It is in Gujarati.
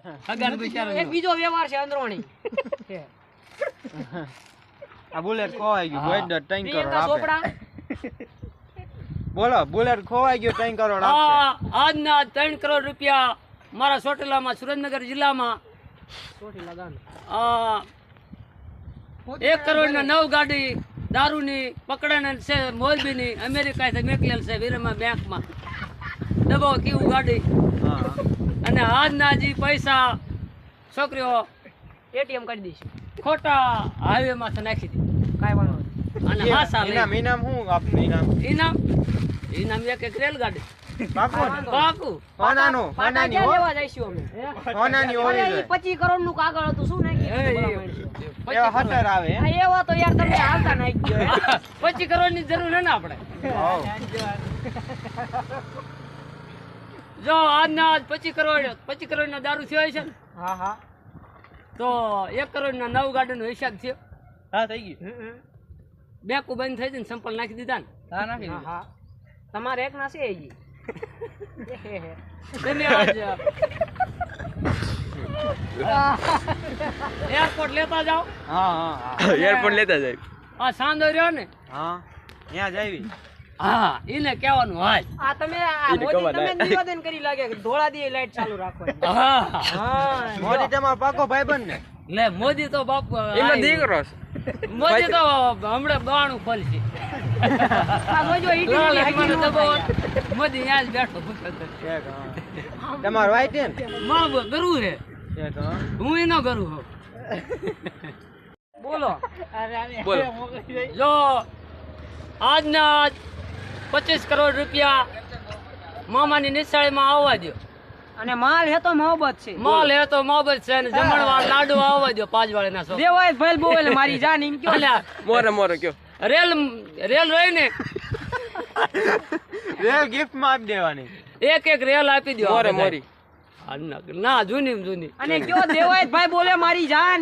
હગાન બિચારો એક બીજો વ્યવહાર છે અંદરોણી આ બુલેટ ખોવાઈ ગયું કોઈ દર 3 કરોડ પ્રિયંકા આપે ચોપડા બોલો બુલેટ ખોવાઈ ગયો 3 કરોડ આપે આજના 3 કરોડ રૂપિયા મારા ચોટીલામાં સુરેન્દ્રનગર જિલ્લામાં ચોટીલા ગામ 1 કરોડના 9 ગાડી દારૂની પકડાને છે મોરબીની અમેરિકાથી મેકલેલ છે વીરમા બેંકમાં દબાવ કેવું ગાડી હા અને આજના જે પૈસા છોકરીઓ એટીએમ કરી દઈશું ખોટા હાઈવેમાં નાખી દે કાંઈ વાંધો નહીં. અને હાસા લઈ ઇનામ હું આપનું ઇનામ ઇનામ એક રેલગાડી પાકું પાકું સોનાનું પાટા સોનાની ક્યાં હો લેવા જઈશું અમે સોનાની અરે હોવી ઈ જોઈએ 25 કરોડ નું કાગળ હતું શું નાખી એવા હતર આવે હે? આ એવા તો યાર તમે હાલતા નાખી ગયો 25 કરોડની જરૂર હે ને આપણે હાઉ. જો આજના આજ 25 કરોડનો દારૂ થયો છે ને હા હા તો 1 કરોડના 9 ગાડીનો હિસાબ થયો હા થઈ ગયું બેંકો બંધ થઈ જઈને સંપલ નાખી દીધા ને હા નાખી હા હા તમારે એક ના છે ઈ તમે આજ એરપોર્ટ લેતા જાઓ હા હા એરપોર્ટ લેતા જાય આ સાંધો રહ્યો ને હા ત્યાં જાવી હા એને કહેવાનું હાલ આ તમે આ મોદી તમે નિવેદન કરી લાગે કે ધોળા દી લાઈટ ચાલુ રાખવાની હા હા મોદી તમારો પાકો ભાઈબંધ ને લે મોદી તો બાપ એનો દીકરો છે મોદી તો હમણાં બાણું ખોલશે આ જોજો ઈટી મને હકી નો દબાવો. થાય. મોદી ત્યાં જ બેઠો ભૂખ્યો તો. એક હા તમારો વાઈટ ને માં ગરું છે એક હા હું એનો ગરું છું બોલો બોલો જો આજના 25 કરોડ રૂપિયા મામાની નિશાળીમાં આવવા દો અને માલ હે તો મોહબ્બત છે માલ હે તો મોહબ્બત છે ને જમણવાર લાડુ આવવા દો 5 વાળાના સો દેવાય ભાઈ બોલે મારી જાન એમ કયો અલ્યા, મોરે કયો રેલ રહી ને રેલ ગિફ્ટ માં આપી દેવાની એક રેલ આપી દો મોરી ના જૂની અને કયો દેવાય ભાઈ બોલે મારી જાન